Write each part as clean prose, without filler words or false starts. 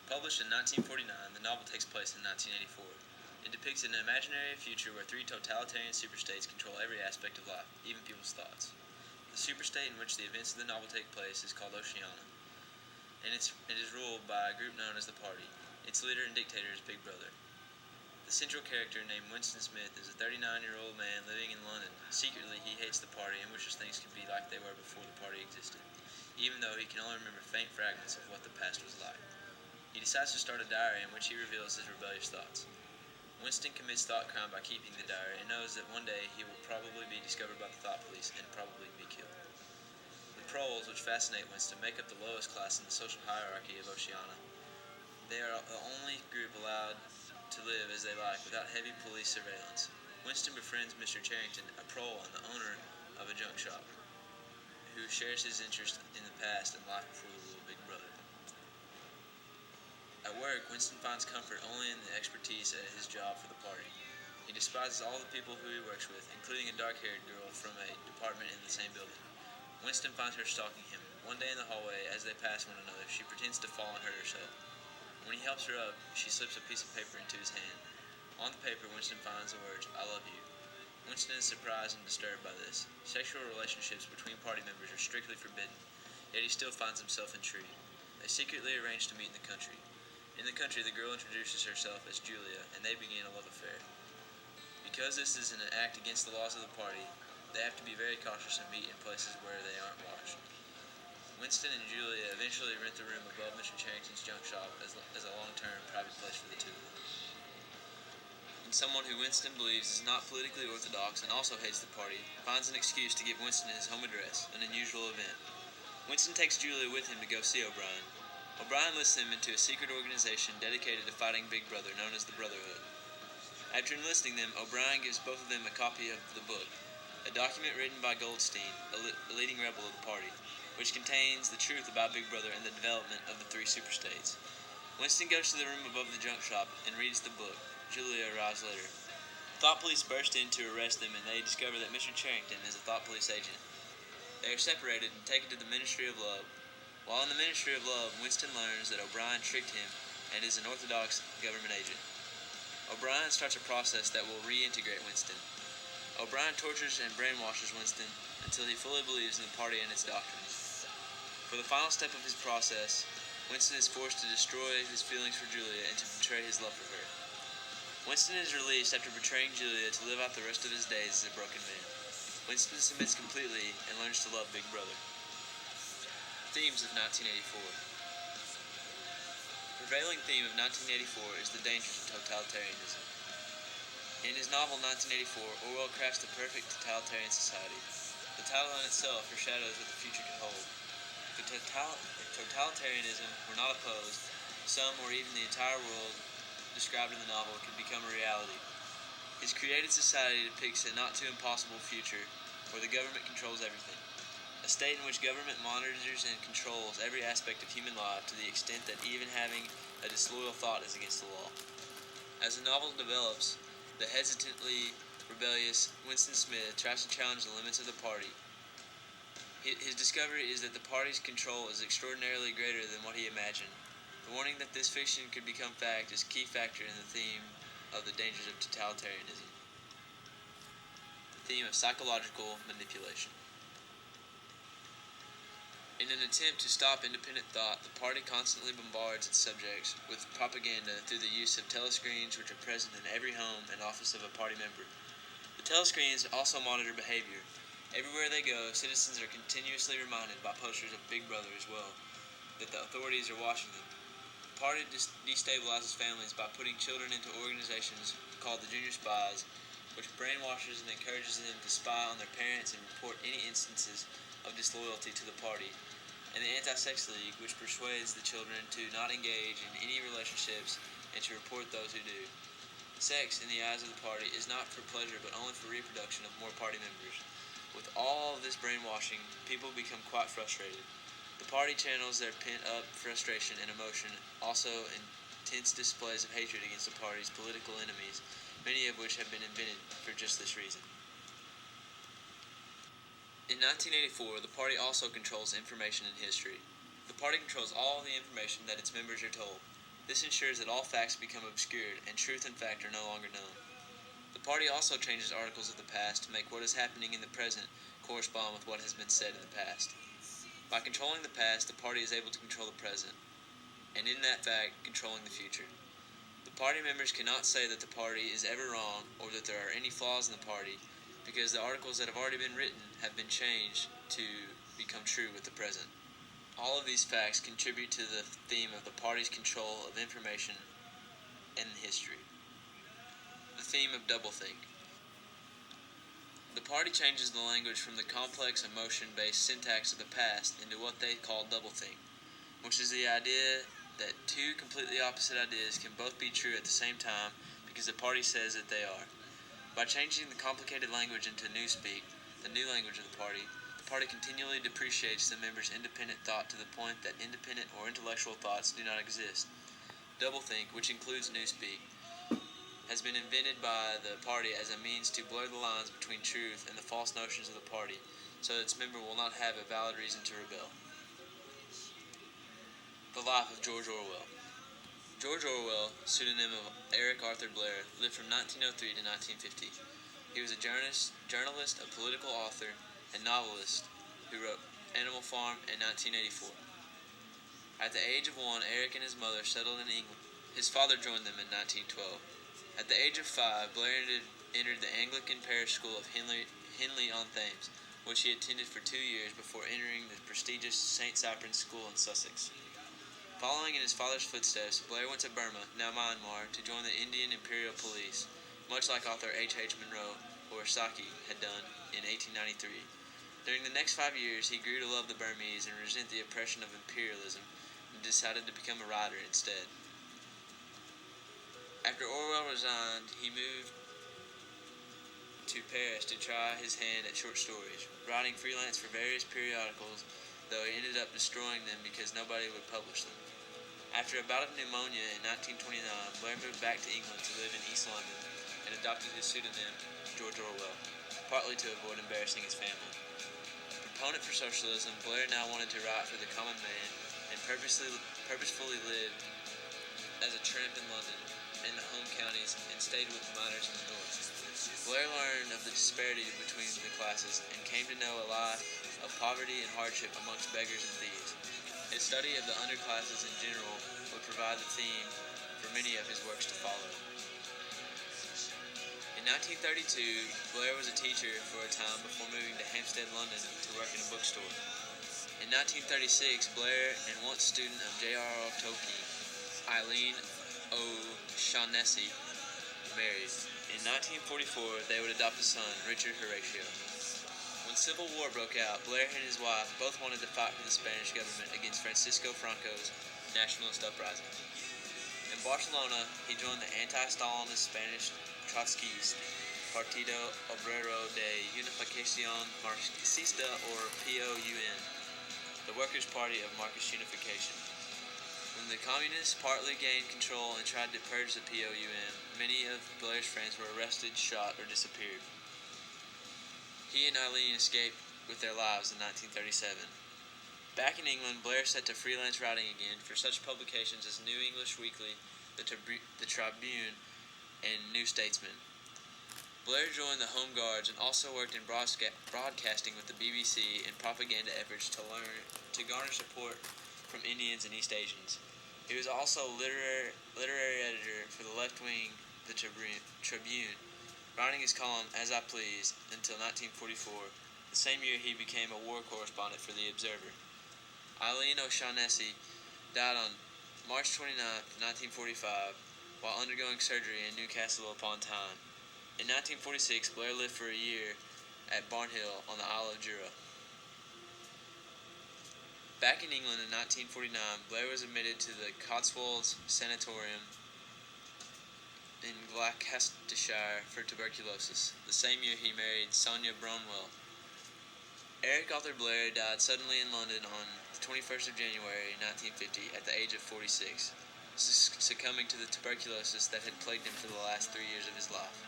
Published in 1949, the novel takes place in 1984. It depicts an imaginary future where three totalitarian superstates control every aspect of life, even people's thoughts. The superstate in which the events of the novel take place is called Oceania, and it is ruled by a group known as the Party. Its leader and dictator is Big Brother. The central character, named Winston Smith, is a 39-year-old man living in London. Secretly, he hates the Party and wishes things could be like they were before the Party existed, even though he can only remember faint fragments of what the past was like. He decides to start a diary in which he reveals his rebellious thoughts. Winston commits thought crime by keeping the diary and knows that one day he will probably be discovered by the thought police and probably be killed. The proles, which fascinate Winston, make up the lowest class in the social hierarchy of Oceania. They are the only group allowed to live as they like without heavy police surveillance. Winston befriends Mr. Charrington, a prole and the owner of a junk shop, who shares his interest in the past and life before the little Big Brother. At work, Winston finds comfort only in the expertise at his job for the Party. He despises all the people who he works with, including a dark-haired girl from a department in the same building. Winston finds her stalking him. One day in the hallway, as they pass one another, she pretends to fall and hurt herself. When he helps her up, she slips a piece of paper into his hand. On the paper, Winston finds the words, "I love you." Winston is surprised and disturbed by this. Sexual relationships between Party members are strictly forbidden, yet he still finds himself intrigued. They secretly arrange to meet in the country. In the country, the girl introduces herself as Julia, and they begin a love affair. Because this is an act against the laws of the Party, they have to be very cautious and meet in places where they aren't watched. Winston and Julia eventually rent the room above Mr. Charrington's junk shop as a long-term private place for the two of them. And someone who Winston believes is not politically orthodox and also hates the Party finds an excuse to give Winston his home address, an unusual event. Winston takes Julia with him to go see O'Brien. O'Brien lists them into a secret organization dedicated to fighting Big Brother, known as the Brotherhood. After enlisting them, O'Brien gives both of them a copy of the book, a document written by Goldstein, a leading rebel of the Party, which contains the truth about Big Brother and the development of the three superstates. Winston goes to the room above the junk shop and reads the book. Julia arrives later. Thought police burst in to arrest them, and they discover that Mr. Charrington is a thought police agent. They are separated and taken to the Ministry of Love. While in the Ministry of Love, Winston learns that O'Brien tricked him and is an orthodox government agent. O'Brien starts a process that will reintegrate Winston. O'Brien tortures and brainwashes Winston until he fully believes in the Party and its doctrines. For the final step of his process, Winston is forced to destroy his feelings for Julia and to betray his love for her. Winston is released after betraying Julia to live out the rest of his days as a broken man. Winston submits completely and learns to love Big Brother. Themes of 1984. The prevailing theme of 1984 is the dangers of totalitarianism. In his novel 1984, Orwell crafts the perfect totalitarian society. The title in itself foreshadows what the future could hold. If totalitarianism were not opposed, some or even the entire world described in the novel could become a reality. His created society depicts a not-too-impossible future where the government controls everything. A state in which government monitors and controls every aspect of human life to the extent that even having a disloyal thought is against the law. As the novel develops, the hesitantly rebellious Winston Smith tries to challenge the limits of the Party. His discovery is that the Party's control is extraordinarily greater than what he imagined. The warning that this fiction could become fact is a key factor in the theme of the dangers of totalitarianism. The theme of psychological manipulation. In an attempt to stop independent thought, the Party constantly bombards its subjects with propaganda through the use of telescreens, which are present in every home and office of a Party member. The telescreens also monitor behavior. Everywhere they go, citizens are continuously reminded by posters of Big Brother as well that the authorities are watching them. The Party destabilizes families by putting children into organizations called the Junior Spies, which brainwashes and encourages them to spy on their parents and report any instances of disloyalty to the Party, and the Anti-Sex League, which persuades the children to not engage in any relationships and to report those who do. Sex, in the eyes of the Party, is not for pleasure but only for reproduction of more Party members. With all of this brainwashing, people become quite frustrated. The Party channels their pent-up frustration and emotion, also intense displays of hatred against the Party's political enemies, many of which have been invented for just this reason. In 1984, the Party also controls information and history. The Party controls all the information that its members are told. This ensures that all facts become obscured and truth and fact are no longer known. The party also changes articles of the past to make what is happening in the present correspond with what has been said in the past. By controlling the past, the party is able to control the present, and in that fact, controlling the future. The party members cannot say that the party is ever wrong or that there are any flaws in the party because the articles that have already been written have been changed to become true with the present. All of these facts contribute to the theme of the party's control of information and history. The theme of doublethink. The party changes the language from the complex emotion-based syntax of the past into what they call doublethink, which is the idea that two completely opposite ideas can both be true at the same time because the party says that they are. By changing the complicated language into newspeak, the new language of the party continually depreciates the members' independent thought to the point that independent or intellectual thoughts do not exist. Doublethink, which includes newspeak, has been invented by the party as a means to blur the lines between truth and the false notions of the party, so that its member will not have a valid reason to rebel. The life of George Orwell. George Orwell, pseudonym of Eric Arthur Blair, lived from 1903 to 1950. He was a journalist, a political author, and novelist who wrote Animal Farm in 1984. At the age of 1, Eric and his mother settled in England. His father joined them in 1912. At the age of 5, Blair entered the Anglican parish school of Henley-on-Thames, which he attended for 2 years before entering the prestigious St. Cyprian's School in Sussex. Following in his father's footsteps, Blair went to Burma, now Myanmar, to join the Indian Imperial Police, much like author H.H. Munro or Saki had done in 1893. During the next 5 years, he grew to love the Burmese and resent the oppression of imperialism, and decided to become a writer instead. After Orwell resigned, he moved to Paris to try his hand at short stories, writing freelance for various periodicals, though he ended up destroying them because nobody would publish them. After a bout of pneumonia in 1929, Blair moved back to England to live in East London and adopted his pseudonym, George Orwell, partly to avoid embarrassing his family. A proponent for socialism, Blair now wanted to write for the common man and purposefully lived as a tramp in London and the home counties and stayed with the miners in the north. Blair learned of the disparity between the classes and came to know a life of poverty and hardship amongst beggars and thieves. His study of the underclasses in general would provide the theme for many of his works to follow. In 1932, Blair was a teacher for a time before moving to Hampstead, London to work in a bookstore. In 1936, Blair and once student of J.R.R. Tolkien, Eileen O'Shaughnessy, married. In 1944, they would adopt a son, Richard Horatio. When Civil War broke out, Blair and his wife both wanted to fight for the Spanish government against Francisco Franco's nationalist uprising. In Barcelona, he joined the anti-Stalinist Spanish Trotskyist Partido Obrero de Unificación Marxista, or POUN, the Workers' Party of Marxist Unification. When the Communists partly gained control and tried to purge the POUN, many of Blair's friends were arrested, shot, or disappeared. He and Eileen escaped with their lives in 1937. Back in England, Blair set to freelance writing again for such publications as New English Weekly, the Tribune, and New Statesman. Blair joined the Home Guards and also worked in broadcasting with the BBC in propaganda efforts to garner support from Indians and East Asians. He was also literary editor for the left-wing The Tribune, writing his column As I Please until 1944, the same year he became a war correspondent for The Observer. Eileen O'Shaughnessy died on March 29, 1945, while undergoing surgery in Newcastle upon Tyne. In 1946, Blair lived for a year at Barnhill on the Isle of Jura. Back in England in 1949, Blair was admitted to the Cotswolds Sanatorium in Gloucestershire for tuberculosis. The same year he married Sonia Bronwell. Eric Arthur Blair died suddenly in London on the 21st of January 1950 at the age of 46, succumbing to the tuberculosis that had plagued him for the last 3 years of his life.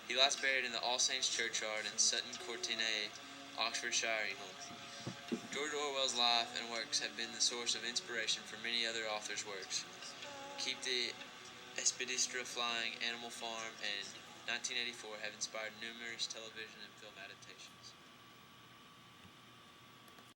He lies buried in the All Saints churchyard in Sutton Courtenay, Oxfordshire, England. George Orwell's life and works have been the source of inspiration for many other authors' works. Keep the Expedistra Flying, Animal Farm, and 1984 have inspired numerous television and film adaptations.